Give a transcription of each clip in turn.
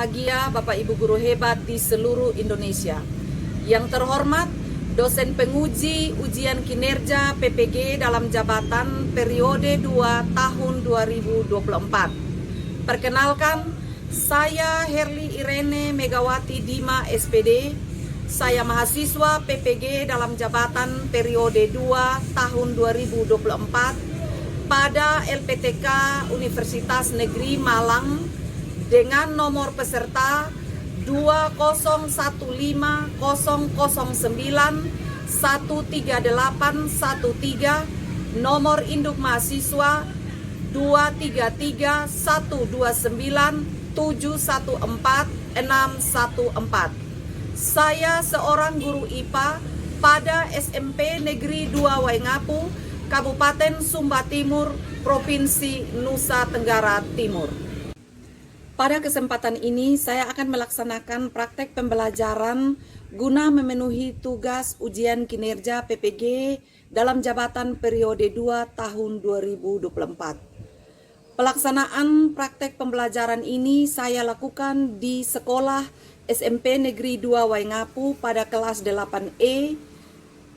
berbahagia Bapak Ibu guru hebat di seluruh Indonesia. Yang terhormat dosen penguji ujian kinerja PPG dalam jabatan periode 2 tahun 2024. Perkenalkan, saya Herli Irene Megawati Dima SPD. Saya mahasiswa PPG dalam jabatan periode 2 tahun 2024 pada LPTK Universitas Negeri Malang dengan nomor peserta 2015009138113, nomor induk mahasiswa 233129714 Saya seorang guru IPA pada SMP Negeri 2 Waingapu, Kabupaten Sumba Timur, Provinsi Nusa Tenggara Timur. Pada kesempatan ini saya akan melaksanakan praktek pembelajaran guna memenuhi tugas ujian kinerja PPG dalam jabatan periode 2 tahun 2024. Pelaksanaan praktek pembelajaran ini saya lakukan di sekolah SMP Negeri 2 Waingapu pada kelas 8E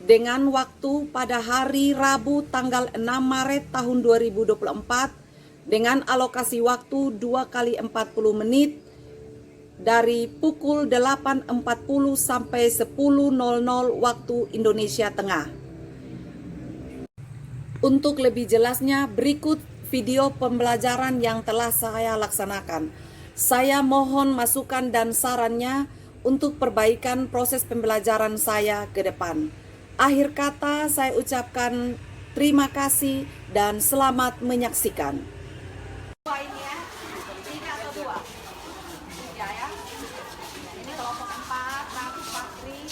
dengan waktu pada hari Rabu tanggal 6 Maret tahun 2024 dengan alokasi waktu 2 kali 40 menit dari pukul 8.40 sampai 10.00 waktu Indonesia Tengah. Untuk lebih jelasnya, berikut video pembelajaran yang telah saya laksanakan. Saya mohon masukan dan sarannya untuk perbaikan proses pembelajaran saya ke depan. Akhir kata saya ucapkan terima kasih dan selamat menyaksikan. Ini ya, 3 atau 2? 3 ya. Ini kelompok 4, Raffi Fakri.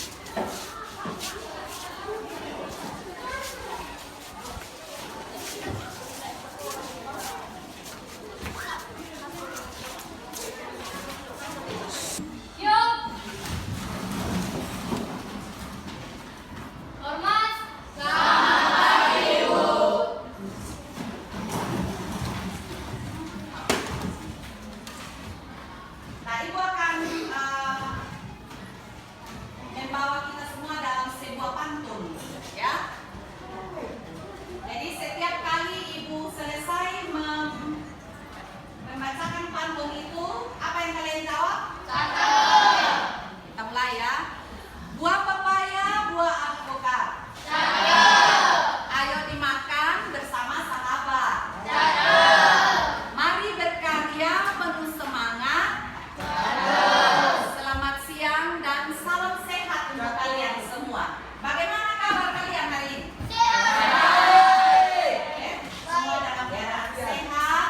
Ibu akan membawa kita semua dalam sebuah pantun, ya. Jadi setiap kali Ibu selesai membacakan pantun itu, apa yang kalian jawab? Cakep. Kita mulai ya. Buah pepaya, buah alpukat. Cakep. Ayo dimakan bersama sahabat. Cakep. Mari berkarya penuh semangat. Selamat siang dan salam sehat untuk kalian semua. Bagaimana kabar kalian hari ini? Sehat. Semua dalam keadaan sehat,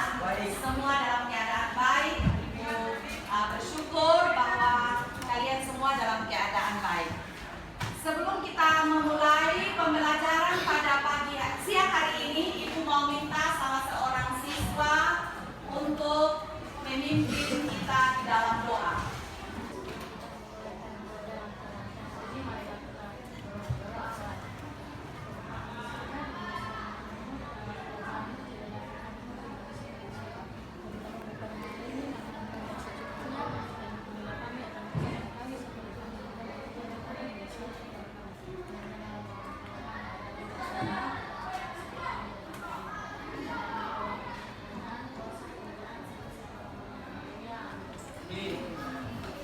semua dalam keadaan baik. Ibu bersyukur bahwa kalian semua dalam keadaan baik. Sebelum kita memulai pembelajaran pada siang hari ini, Ibu mau minta salah seorang siswa untuk memimpin kita di dalam doa.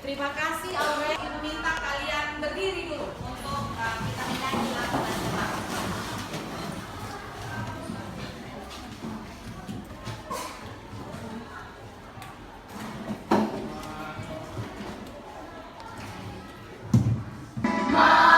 Terima kasih Aurel. Ibu minta kalian berdiri dulu untuk kita menyanyi lagu nasional. Maju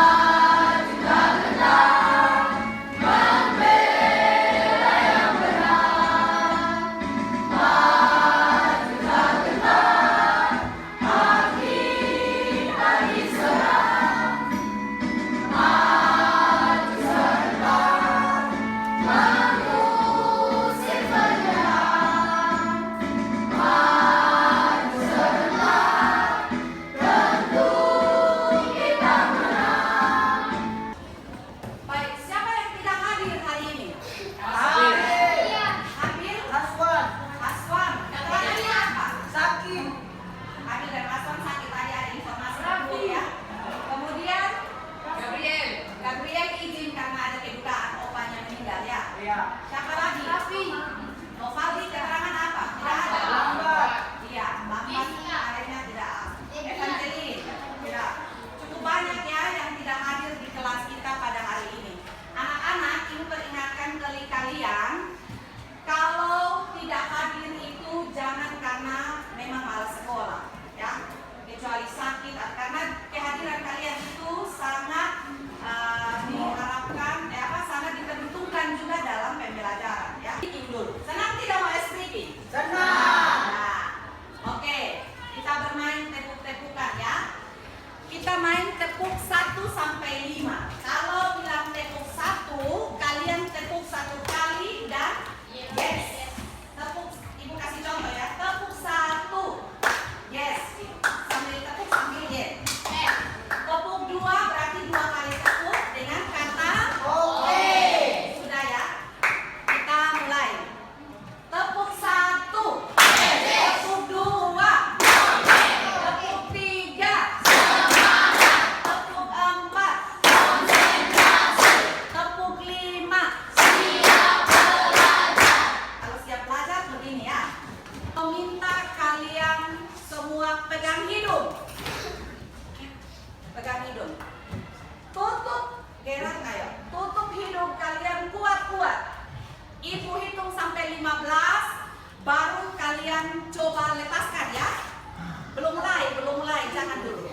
jangan dulu.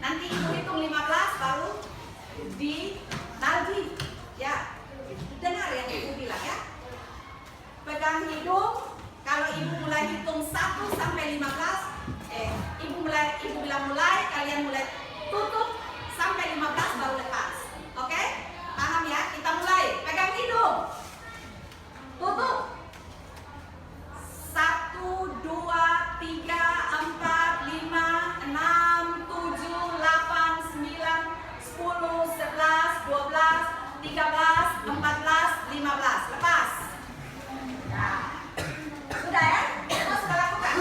Nanti ibu hitung 15 baru dinalgi. Ya, dengar yang ibu bilang ya. Pegang hidung. Kalau ibu mulai hitung 1 sampai 15, ibu bilang mulai, kalian mulai tutup sampai 15 baru lepas. Oke? Paham ya? Kita mulai. Pegang hidung. Tutup. 1, 2, 3, 4, 5, 6, 7, 8, 9, 10, 11, 12, 13, 14, 15. Lepas. Nah. Sudah ya? Ibu sudah lakukan.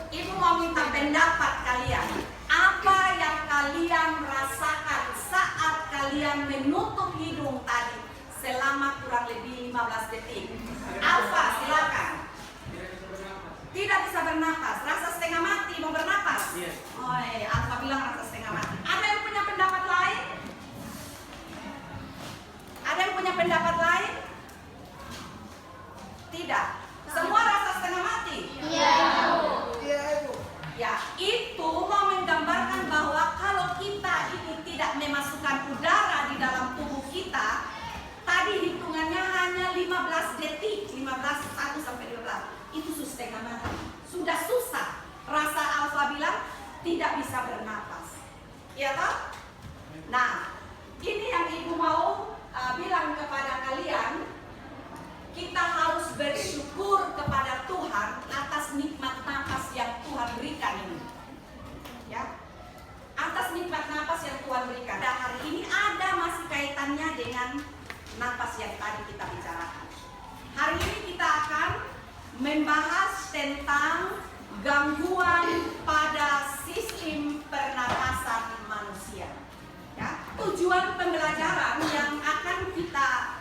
Ibu mau minta pendapat kalian. Apa yang kalian rasakan saat kalian menutup hidung tadi selama kurang lebih 15 detik? Alfa, silakan. Tidak bisa bernapas, rasa setengah mati, mau bernapas? Oh, Alfa bilang rasa setengah mati. Ada yang punya pendapat lain? Ada yang punya pendapat lain? Tidak. Semua rasa setengah mati? Iya. Ya, itu mau menggambarkan bahwa kalau kita ini tidak memasukkan udara di dalam tubuh kita, tadi hitungannya hanya 15 detik, 15, 1 sampai 15. Itu setengah mati. Sudah susah. Rasa Alfa bilang tidak bisa bernapas. Iya toh? Nah, ini yang ibu mau bilang kepada kalian. Kita harus bersyukur kepada Tuhan atas nikmat napas yang Tuhan berikan ini. Ya, atas nikmat napas yang Tuhan berikan. Dan hari ini ada masih kaitannya dengan napas yang tadi kita bicarakan. Hari ini kita akan membahas tentang gangguan pada sistem pernapasan manusia. Ya, tujuan pembelajaran yang akan kita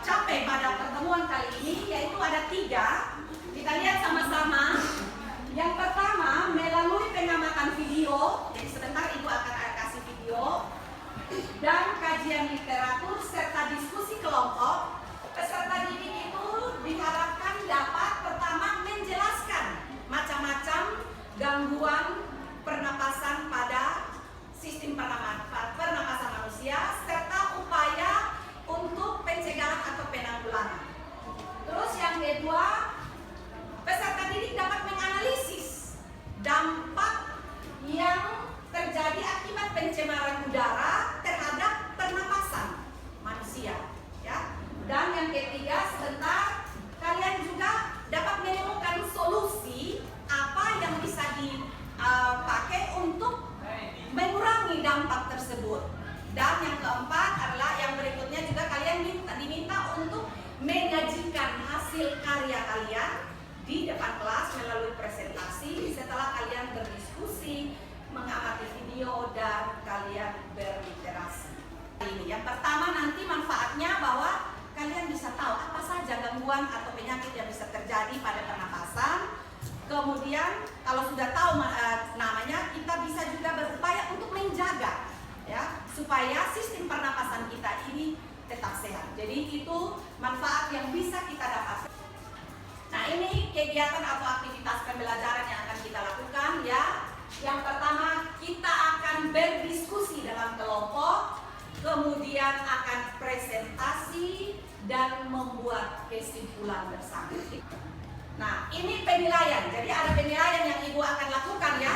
capai pada pertemuan kali ini yaitu ada 3. Kita lihat sama-sama. Yang pertama, melalui pengamatan video. Jadi sebentar ibu akan kasih video dan kajian literatur serta diskusi kelompok. Peserta didik itu diharapkan dapat pertama menjelaskan macam-macam gangguan pernapasan pada sistem pernapasan manusia serta upaya untuk pencegahan atau penanggulangan. Terus yang kedua, peserta didik dapat menganalisis dampak yang terjadi akibat pencemaran udara terhadap pernapasan manusia. Ya. Dan yang ketiga, sebentar kalian juga dapat menemukan solusi apa yang bisa dipakai untuk mengurangi dampak tersebut. Dan yang keempat adalah yang berikutnya juga kalian diminta untuk menyajikan hasil karya kalian di depan kelas melalui presentasi setelah kalian berdiskusi, mengamati video dan kalian berliterasi. Ini yang pertama nanti manfaatnya bahwa kalian bisa tahu apa saja gangguan atau penyakit yang bisa terjadi pada pernapasan. Kemudian kalau sudah tahu namanya, kita bisa juga berupaya untuk menjaga ya supaya sistem pernapasan kita ini tetap sehat. Jadi itu manfaat yang bisa kita dapatkan. Nah, ini kegiatan atau aktivitas pembelajaran yang akan kita lakukan ya. Yang pertama, kita akan berdiskusi dalam kelompok, kemudian akan presentasi dan membuat kesimpulan bersama. Nah, ini penilaian. Jadi ada penilaian yang ibu akan lakukan ya.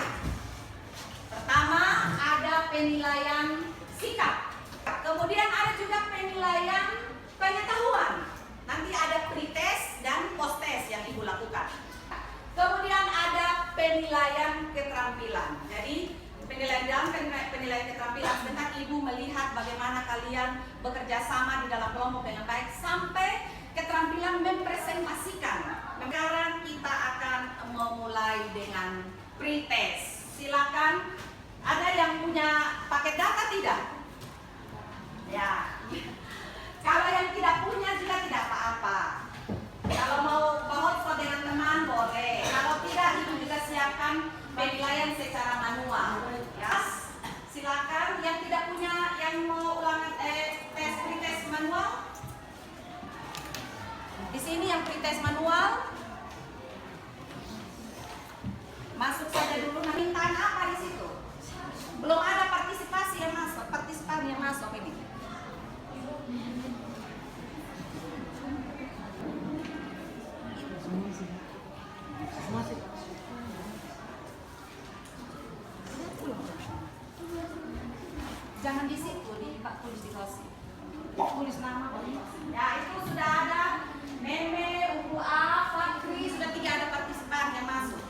Pertama, ada penilaian sikap. Kemudian ada juga penilaian pengetahuan. Nanti ada pretest dan posttest yang ibu lakukan. Kemudian ada penilaian keterampilan. Jadi penilaian dan penilaian keterampilan sebentar ibu melihat bagaimana kalian bekerja sama di dalam kelompok dengan baik sampai keterampilan mempresentasikan. Sekarang kita akan memulai dengan pretest. Silakan, ada yang punya paket data tidak? Ya. Kalau yang tidak punya juga tidak apa-apa. Kalau mau hotspot dengan teman boleh. Kalau tidak, ibu juga siapkan penilaian secara manual. Ya. Silakan yang tidak punya, yang mau ulangan pretest manual. Di sini yang pretest manual. Masuk saja dulu, permintaan apa di situ? Belum ada partisipasi yang masuk, partisipan yang masuk ini. Jangan di situ, tulis di kursi. Tulis nama. Ya, itu sudah ada Meme, UA, Fakri, sudah 3 ada partisipan yang masuk.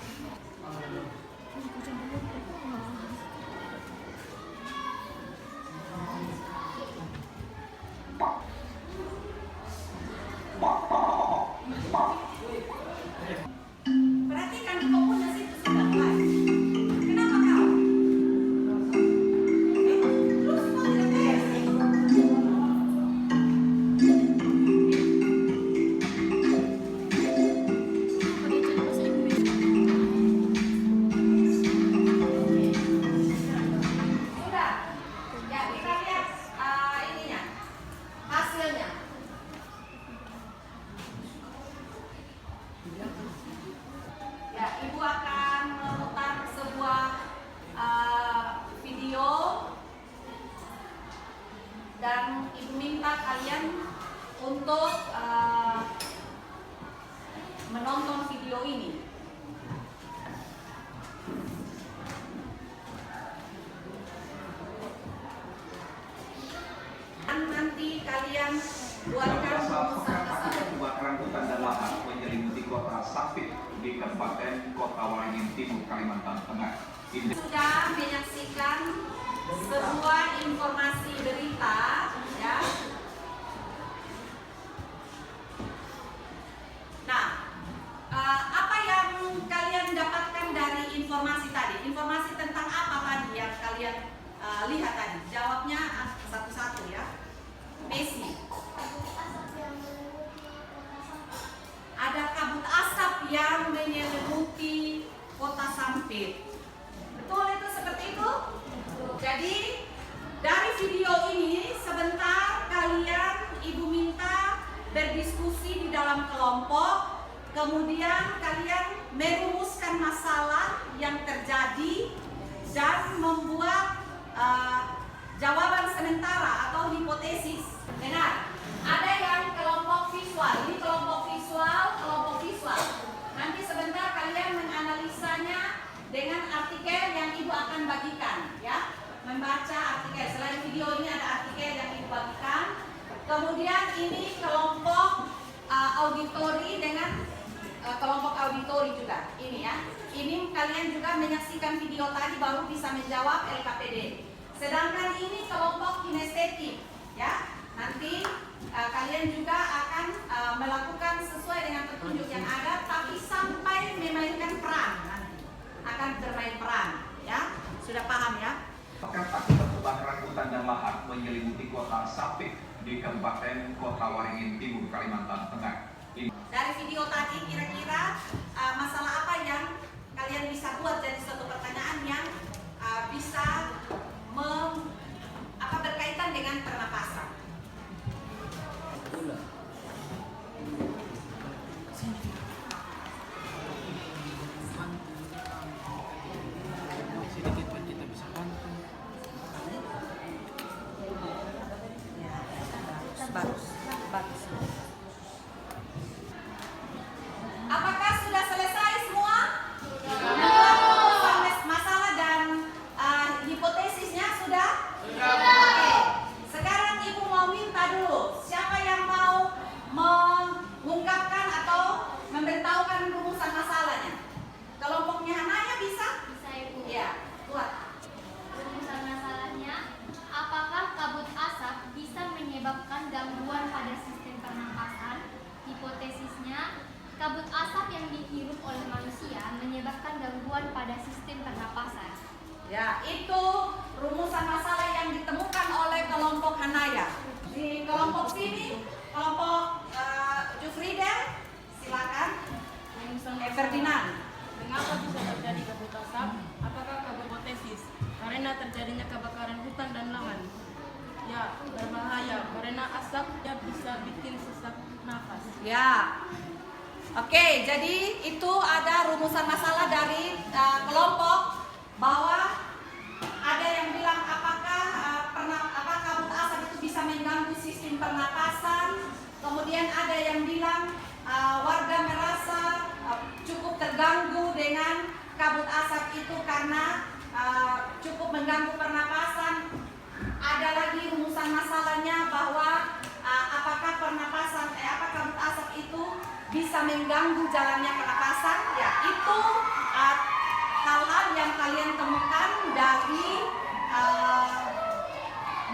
Perhatikan di kompunya situ sudah mulai. Kenapa kau? Terus kau tidak tes? Sudah. Ya, kita lihat ininya, hasilnya. Ya, Ibu akan memutar sebuah video dan Ibu minta kalian untuk menonton video ini. Dan nanti kalian buatkan rumusan masalah. Kebakaran hutan dan lahan menyelimuti kota Sapit di Kabupaten Kota Waringin Timur, Kalimantan Tengah. Sudah menyaksikan sebuah informasi berita, ya. Nah, apa yang kalian dapatkan dari informasi tadi? Informasi tentang apa tadi yang kalian lihat tadi? Jawabnya satu-satu ya. Messi. Ada kabut asap yang menyelimuti kota Sampit. Betul itu seperti itu? Jadi dari video ini sebentar kalian Ibu minta berdiskusi di dalam kelompok, kemudian kalian merumuskan masalah yang terjadi dan membuat jawaban sementara atau hipotesis. Dengar, ada yang kelompok visual. Ini kelompok visual. Nanti sebentar kalian menganalisanya dengan artikel yang Ibu akan bagikan, ya. Membaca artikel. Selain video ini ada artikel yang Ibu bagikan. Kemudian ini kelompok auditori dengan kelompok auditori juga. Ini ya. Ini kalian juga menyaksikan video tadi baru bisa menjawab LKPD. Sedangkan ini kelompok kinestetik, ya. Nanti kalian juga akan melakukan sesuai dengan petunjuk yang ada, tapi sampai memainkan peran nanti. Akan bermain peran, ya. Sudah paham ya? Akibat kebakaran hutan dan lahan menyelimuti kota Sapit di Kabupaten Kota Waringin Timur, Kalimantan Tengah. Dari video tadi kira-kira masalah apa yang kalian bisa buat jadi suatu pertanyaan yang bisa berkaitan dengan pernapasan. Sedikit pun kita bisa bantu. Bagus. Apakah sudah selesai semua? Sampai masalah dan hipotesisnya sudah? Oke. Sekarang Ibu mau minta dulu, siapa yang mau mengungkapkan atau memberitahukan rumusan masalahnya? Kelompoknya Hanaya bisa? Bisa Ibu. Iya, buat. Rumusan masalahnya, apakah kabut asap bisa menyebabkan gangguan pada sistem pernapasan? Hipotesisnya, kabut asap yang dihirup oleh manusia menyebabkan gangguan pada sistem pernapasan. Ya, itu rumusan masalah yang ditemukan oleh kelompok Hanaya. Di kelompok sini, kelompok Jufrida, silakan. Ferdinand. Mengapa bisa terjadi kabut asap? Apakah hipotesis? Karena terjadinya kebakaran hutan dan lahan. Ya, berbahaya karena asapnya bisa bikin sesak nafas. Ya. Oke, jadi itu ada rumusan masalah dari kelompok bahwa ada yang kabut asap itu karena cukup mengganggu pernapasan. Ada lagi rumusan masalahnya bahwa apakah kabut asap itu bisa mengganggu jalannya pernapasan. Ya, itu hal-hal yang kalian temukan dari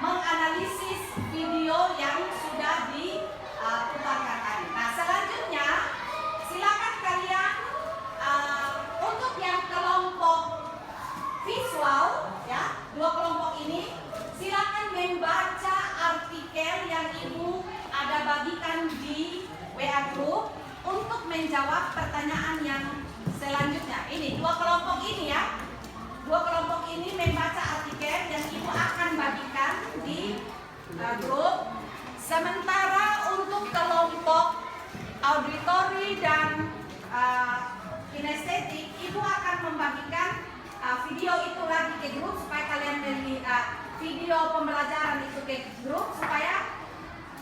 menganalisis video yang sudah diputarkan tadi. Nah, selanjutnya silakan kalian untuk yang kelompok visual, ya, 2 kelompok ini silakan membaca artikel yang Ibu ada bagikan di WA Group untuk menjawab pertanyaan yang selanjutnya. Ini 2 kelompok ini ya. 2 kelompok ini membaca artikel yang Ibu akan bagikan di grup. Sementara untuk kelompok auditory dan kinestetik, Ibu akan membagikan video itu lagi ke grup supaya kalian melihat video pembelajaran itu ke grup supaya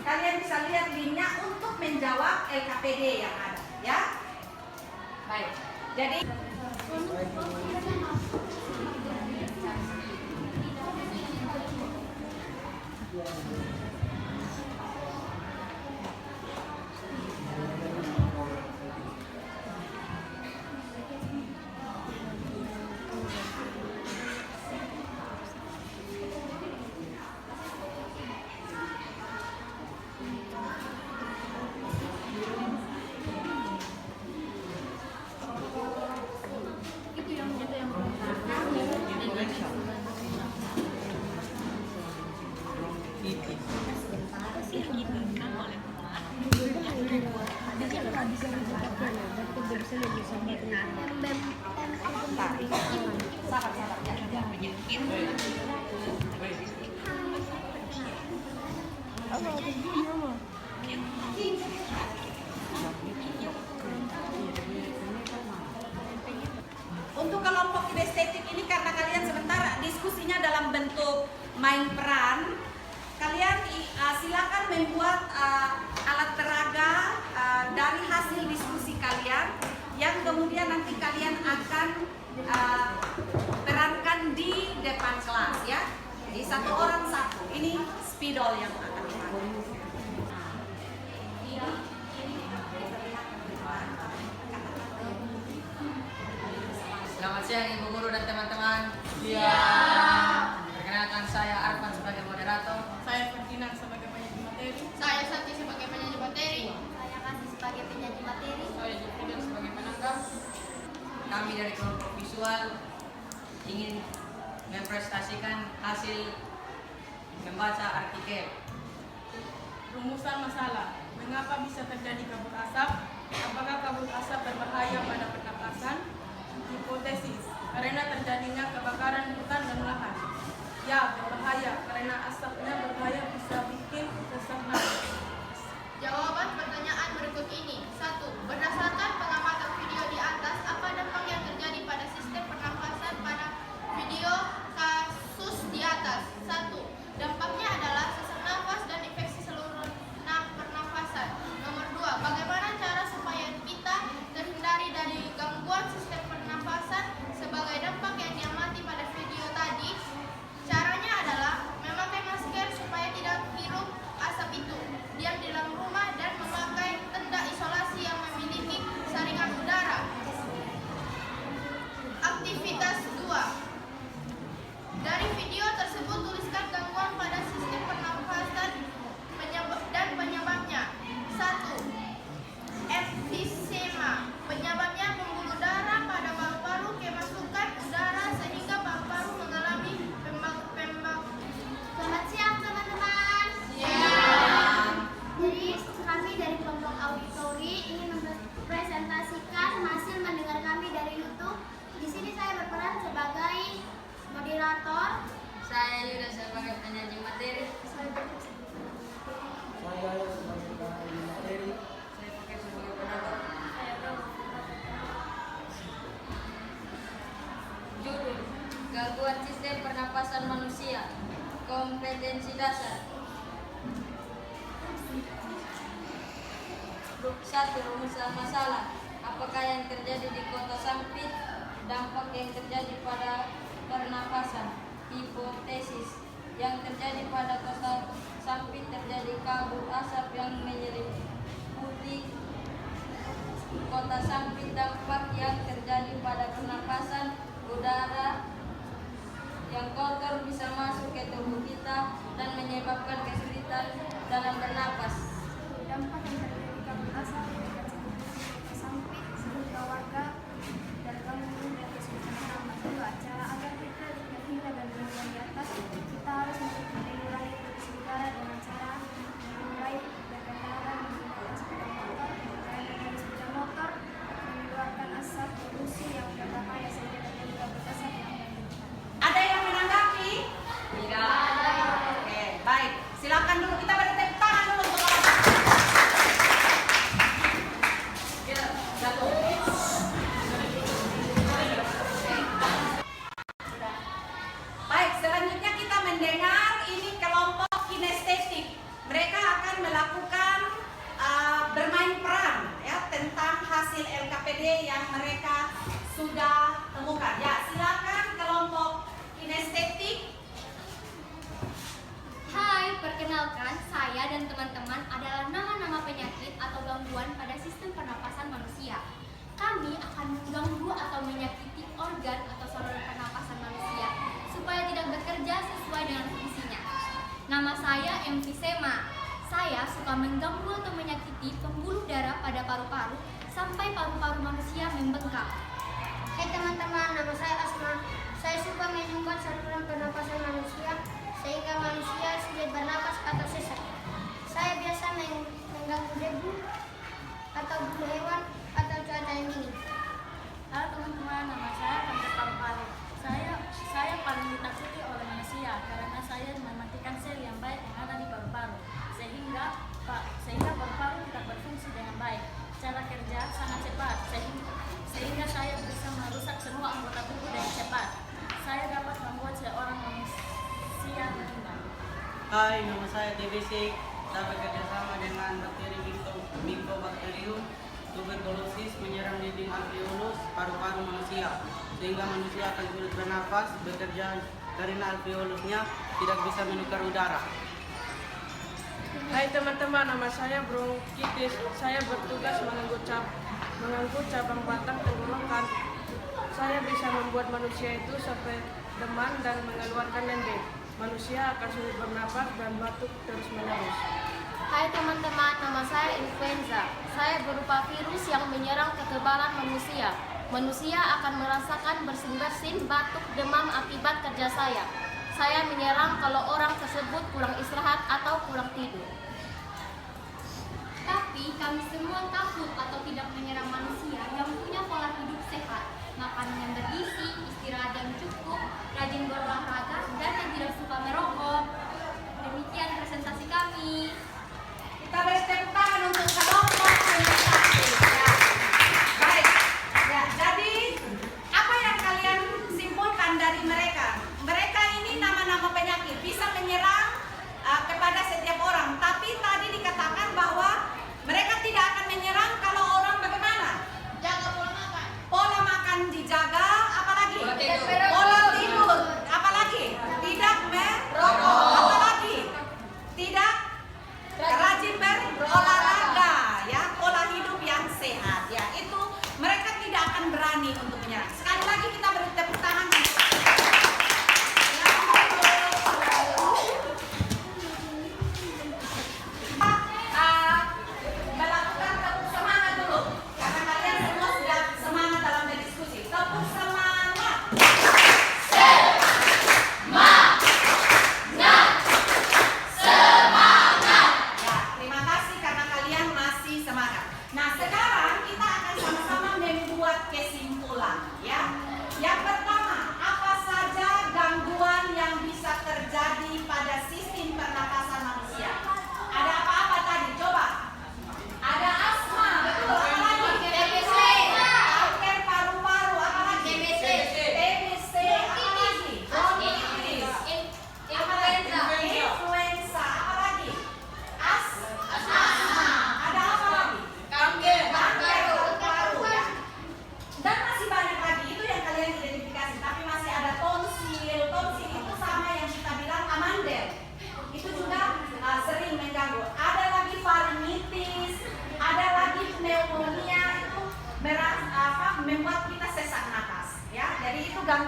kalian bisa lihat linknya untuk menjawab LKPD yang ada, ya. Baik. Jadi untuk kelompok kinestetik ini karena kalian sementara diskusinya dalam bentuk main peran, kalian silakan membuat alat peraga dari hasil diskusi kalian yang kemudian nanti kalian akan perankan di depan kelas, ya. Jadi 1 orang 1. Ini spidol yang akan dipakai. Selamat siang Ibu Guru dan teman-teman. Perkenalkan saya Arfan sebagai moderator. Saya Ferdinand sebagai penyaji materi. Saya Santi sebagai penyanyi materi. Saya Kasih sebagai penyanyi materi. Saya Jupiter sebagai penangkap. Kami dari kelompok visual ingin mempresentasikan hasil membaca artikel. Rumusan masalah. Mengapa bisa terjadi kabut asap? Apakah kabut asap berbahaya pada pernapasan? Hipotesis. Karena terjadinya kebakaran hutan dan lahan. Ya, berbahaya karena asapnya berbahaya bisa bikin sesak nafas. Jawaban pertanyaan berikut ini. 1. Berdasarkan pengamatan video di atas, apa dampak yang terjadi pada sistem pernafasan pada video kasus di atas? 1. Dampaknya adalah sesak nafas dan infeksi seluruh pernafasan. Nomor 2. Bagaimana cara supaya kita terhindari dari gangguan sistem pernafasan sebagai dampak yang diamati pada video tadi? Caranya adalah memakai masker supaya tidak hirup asap itu, diam di dalam rumah dan memakai tenda isolasi yang memiliki saringan udara. Aktivitas 2. Dari video tersebut tuliskan gangguan pada sistem pernafasan dan penyebabnya. 1. Emfisema. Penyebabnya pembuluh darah pada paru-paru kemasukan udara sehingga paru-paru mengalami Selamat siang teman-teman. Jadi kami dari kelompok auditori ingin mempresentasikan hasil mendengar kami dari YouTube. Di sini saya berperan sebagai moderator. Saya Yuda sebagai penyaji materi. Saya pakai sebagai penangkap. Judul: Gangguan Sistem Pernapasan Manusia. Kompetensi dasar. 1. Rumusan masalah. Apakah yang terjadi di Kota Sampit dampak yang terjadi pada pernapasan. Hipotesis yang terjadi pada kota sampit terjadi kabut asap yang menyelimuti kota sampit. Dampak yang terjadi pada pernapasan, udara yang kotor bisa masuk ke tubuh kita dan menyebabkan kesulitan dalam bernapas. Dampak yang terjadi kabut asap dan sampai sehingga warga dan bangun dan kesulitan masuk ke acara agar kita tidak hingga dan berjalan di atas. Kita harus mengurangi polusi udara dengan cara mengurai berkendara menggunakan sepeda motor. Dengan sepeda motor mengeluarkan asap polusi yang berbahaya sehingga terjadi kabut asap yang menyebabkan. Ada yang menanggapi? Tidak. Oke, baik. Silakan dulu, kita beri tepuk tangan dulu untuk orang. Satu. Baik, selanjutnya kita mendengar ini kelompok kinestetik. Mereka akan melakukan bermain peran ya tentang hasil LKPD yang mereka sudah temukan. Ya, silakan kelompok kinestetik. Hai, perkenalkan, saya dan teman-teman adalah nama-nama penyakit atau gangguan pada sistem pernapasan manusia. Kami akan mengganggu atau menyakiti organ atau saluran pernapasan manusia supaya tidak bekerja sesuai dengan fungsinya. Nama saya emfisema. Saya suka mengganggu atau menyakiti pembuluh darah pada paru-paru sampai paru-paru manusia membengkak. Hai teman-teman, nama saya Asma. Saya suka menyumbat saluran pernapasan manusia sehingga manusia sulit bernapas atau sesak. Saya biasa mengganggu debu atau bulu hewan atau cuaca yang dingin. Halo teman-teman, nama saya Pantai Paru-Paru. Saya paling ditakuti oleh manusia karena saya mematikan sel yang baik yang ada di paru-paru sehingga paru-paru tidak berfungsi dengan baik. Cara kerja sangat cepat sehingga saya bisa merusak semua anggota tubuh dengan cepat. Saya dapat membuat seorang manusia meninggal. Hai, nama saya TBC. Saya bekerja sama dengan bakteri Mycobacterium tuberculosis menyerang dinding alveolus paru-paru manusia, sehingga manusia akan sulit bernafas, bekerja karena alveolusnya tidak bisa menukar udara. Hai teman-teman, nama saya bronkitis. Saya bertugas mengangkut cabang batang tenggorokan. Saya bisa membuat manusia itu sampai demam dan mengeluarkan lembek. Manusia akan sulit bernapas dan batuk terus-menerus. Hai teman-teman, nama saya influenza. Saya berupa virus yang menyerang kekebalan manusia. Manusia akan merasakan bersin-bersin, batuk, demam akibat kerja saya. Saya menyerang kalau orang tersebut kurang istirahat atau kurang tidur. Tapi kami semua takut atau tidak menyerang manusia yang punya pola hidup sehat, makanan yang bergizi, istirahat yang cukup, rajin berolahraga, dan yang tidak suka merokok. Demikian presentasi kami. Kita beri tepuk tangan untuk kelompok kinestetik. Ya. Baik. Ya, jadi apa yang kalian simpulkan dari mereka? Mereka ini nama-nama penyakit bisa menyerang kepada setiap orang. Tapi tadi dikatakan bahwa mereka tidak akan menyerang kalau orang bagaimana? Jaga pola makan. Pola makan dijaga, apalagi? Pola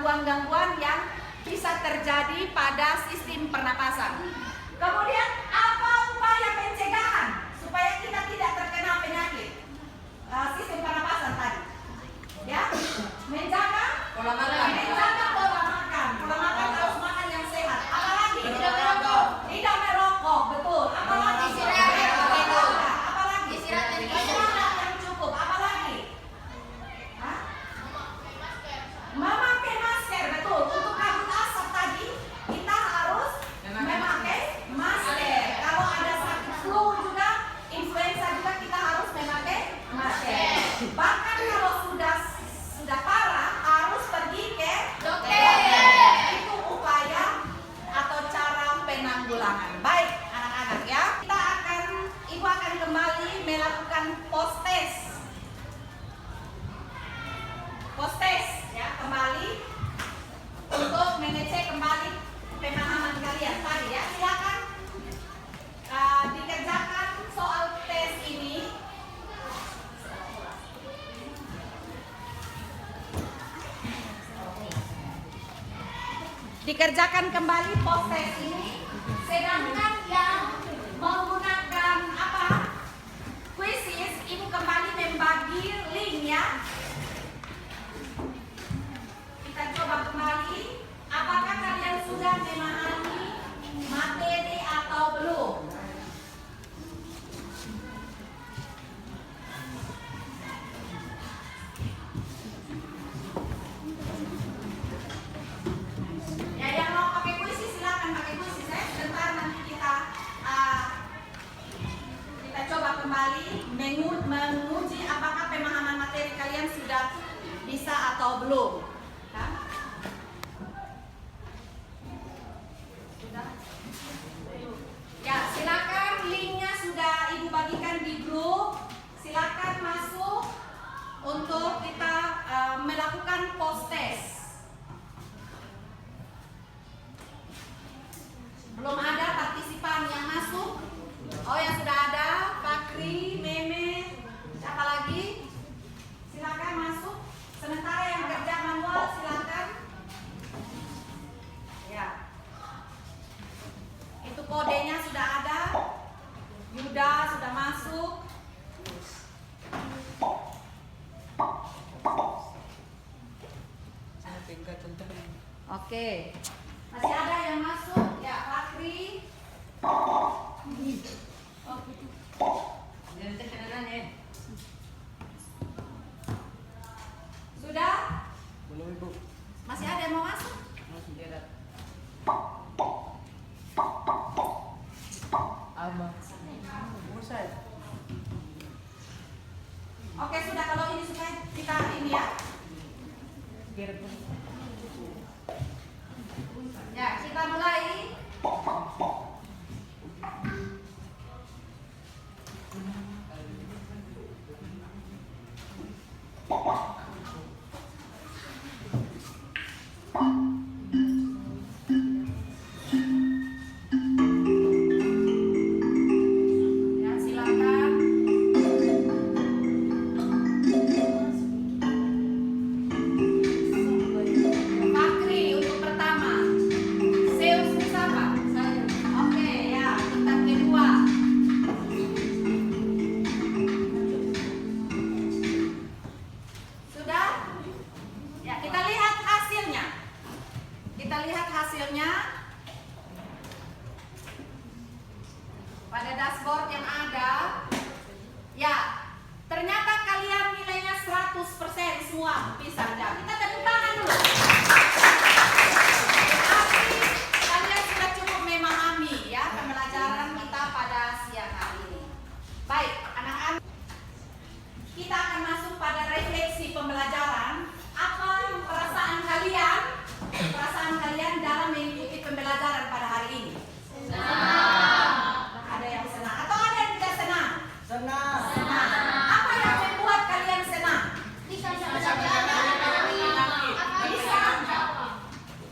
gangguan-gangguan yang bisa terjadi pada sistem pernapasan. Kemudian apa upaya pencegahan supaya kita tidak terkena penyakit sistem pernapasan tadi? Ya, menjaga pola makan. Menjaga pola makan. Pola makan harus makan yang sehat. Apalagi tidak merokok. Tidak merokok, betul. Apalagi apalagi istirahat yang cukup. Apalagi memakai masker, betul. Untuk kabut asap tadi kita harus memakai masker. Kalau ada sakit flu juga, influenza juga kita harus memakai masker. Bahkan kalau sudah parah harus pergi ke dokter. Itu upaya atau cara penanggulangan. Baik anak-anak ya, ibu akan kembali melakukan post test ya, kembali untuk mengecek kembali pemahaman kalian tadi ya. Silakan dikerjakan soal tes ini. Dikerjakan kembali post test ini, sedangkan yang menggunakan quizzes, ibu kembali membagi link ya. Kita coba kembali, apakah kalian sudah memahami materi atau belum? Ya, yang mau pakai kuisi silakan pakai kuisi. Sebentar nanti kita coba kembali menguji apakah pemahaman materi kalian sudah bisa atau belum. Sudah? Ya, silakan linknya sudah ibu bagikan di grup. Silakan masuk untuk kita melakukan post test. Belum ada partisipan yang masuk? Oh, yang sudah ada, Fakri, Meme, siapa lagi? Silakan masuk. Sementara yang kerja manual silakan. Ya. Itu kodenya sudah ada. Yuda sudah masuk. Oke. Masih ada yang masuk? Ya, Fakri. Sudah? Belum Ibu. Masih ada yang mau masuk? Masih ada. Oke, sudah. Kalau ini supaya kita ini ya. Ya, kita mulai. Ya, silakan. Fakri untuk pertama. Zeus siapa? Saya. Oke, ya. Tingkat kedua. Sudah? Ya, kita lihat hasilnya. Kita lihat hasilnya pada dashboard yang ada. Ya, ternyata kalian nilainya 100% semua bisa aja. Kita tepuk tangan dulu. Berarti kalian sudah cukup memahami ya pembelajaran kita pada siang hari ini. Baik, anak-anak, kita akan masuk pada refleksi pembelajaran. Apa perasaan kalian? Perasaan kalian dalam mengikuti pembelajaran pada hari ini? Ada yang senang atau ada yang tidak senang? Senang. Senang. Apa yang membuat kalian senang?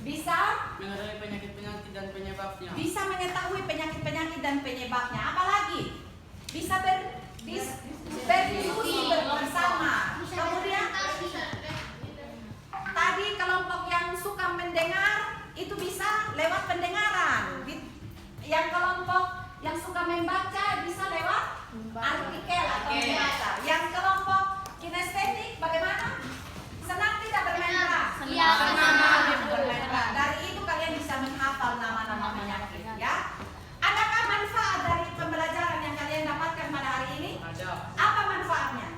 Bisa Mengetahui penyakit-penyakit dan penyebabnya. bisa mengetahui penyakit-penyakit dan penyebabnya. Apalagi bisa berdiskusi bersama. Kemudian tadi kelompok yang suka Yang kelompok yang suka membaca bisa lewat artikel atau membaca. Yang kelompok kinestetik bagaimana? Senang tidak bermain peran? Iya, Senang bermain peran. Dari itu kalian bisa menghafal nama-nama penyakit ya. Adakah manfaat dari pembelajaran yang kalian dapatkan pada hari ini? Ada. Apa manfaatnya?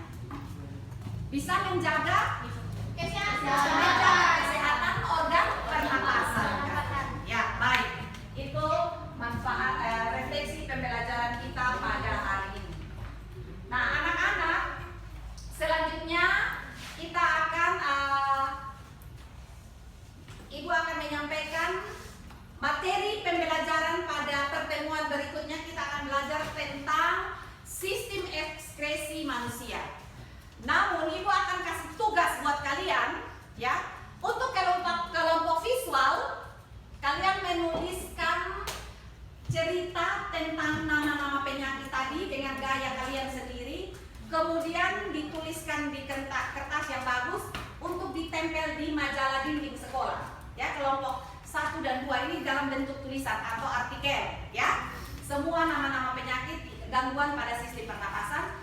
Bisa menjaga kesehatan organ pernapasan. Ya, baik. Itu manfaat refleksi pembelajaran kita pada hari ini. Nah, anak-anak, selanjutnya kita akan Ibu akan menyampaikan materi pembelajaran pada pertemuan berikutnya. Kita akan belajar tentang sistem ekskresi manusia. Namun Ibu akan kasih tugas buat kalian ya. Untuk kelompok visual, kalian menuliskan cerita tentang nama-nama penyakit tadi dengan gaya kalian sendiri. Kemudian dituliskan di kertas yang bagus untuk ditempel di majalah dinding sekolah. Ya, kelompok 1 dan 2 ini dalam bentuk tulisan atau artikel ya. Semua nama-nama penyakit gangguan pada sistem pernapasan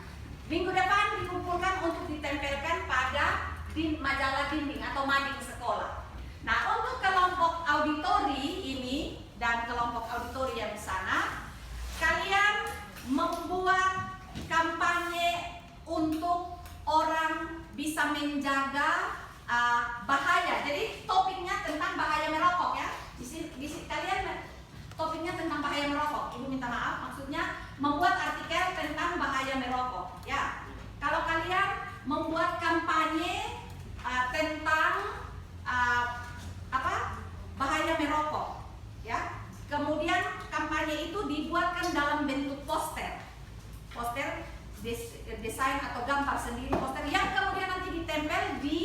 minggu depan dikumpulkan untuk ditempelkan pada majalah dinding atau mading sekolah. Nah, untuk kelompok auditori ini dan kelompok auditori yang di sana, kalian membuat kampanye untuk orang bisa menjaga bahaya. Jadi topiknya tentang bahaya merokok ya. Di sini kalian topiknya tentang bahaya merokok. Ibu minta maaf, maksudnya membuat artikel tentang bahaya merokok ya. Kalau kalian membuat kampanye tentang bahaya merokok ya. Kemudian kampanye itu dibuatkan dalam bentuk poster. Poster desain atau gambar sendiri poster yang kemudian nanti ditempel di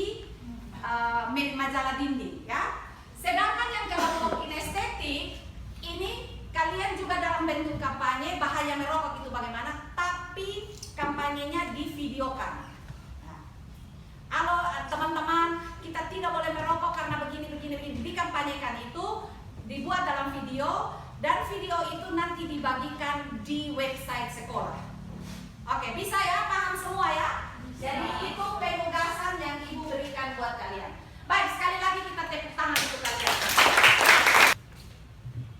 majalah dinding ya. Sedangkan yang kelompok kinestetik ini kalian juga dalam bentuk kampanye bahaya merokok itu bagaimana, tapi kampanyenya divideokan. Nah, kalau teman-teman kita tidak boleh merokok karena begini dikampanyekan itu dibuat dalam video dan video itu nanti dibagikan di website sekolah. Oke, bisa ya, paham semua ya? Jadi itu penugasan yang Ibu berikan buat kalian. Baik, sekali lagi kita tepuk tangan untuk kalian.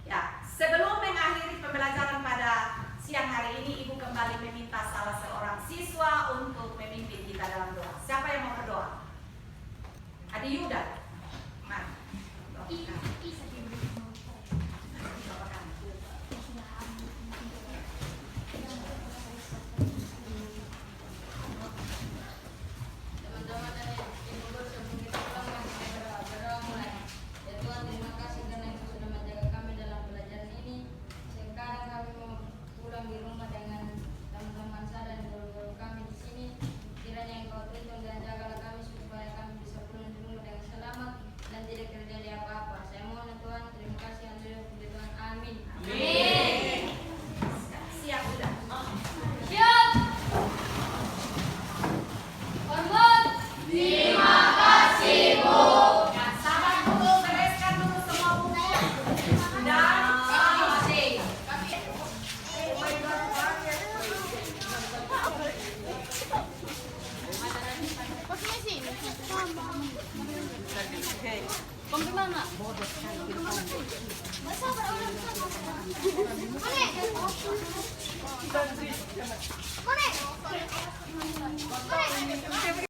Ya, sebelum mengakhiri pembelajaran pada siang hari ini, Ibu kembali meminta salah seorang siswa untuk memimpin kita dalam doa. Siapa yang mau berdoa? Adi Yuda. Mari. Teman-teman dan ibu sebelum kita pulang berdoa mulai. Ya Tuhan, terima kasih karena Ibu sudah menjaga kami dalam pelajaran ini. Sekarang kami mau pulang di rumah dengan teman-teman saya dan guru-guru kami di sini. Kiranya Engkau tuntun dan jagalah kami supaya kami bisa pulang di rumah dengan selamat dan tidak terjadi apa-apa. Saya mohon Tuhan, terima kasih yang puji Tuhan. Amin. Amin. Siap sudah. Siap. Hormat. Terima kasih, Bu. Ya, sabar dulu, bereskan dulu semua buku. Dan Bagaimana? Mana? Mana?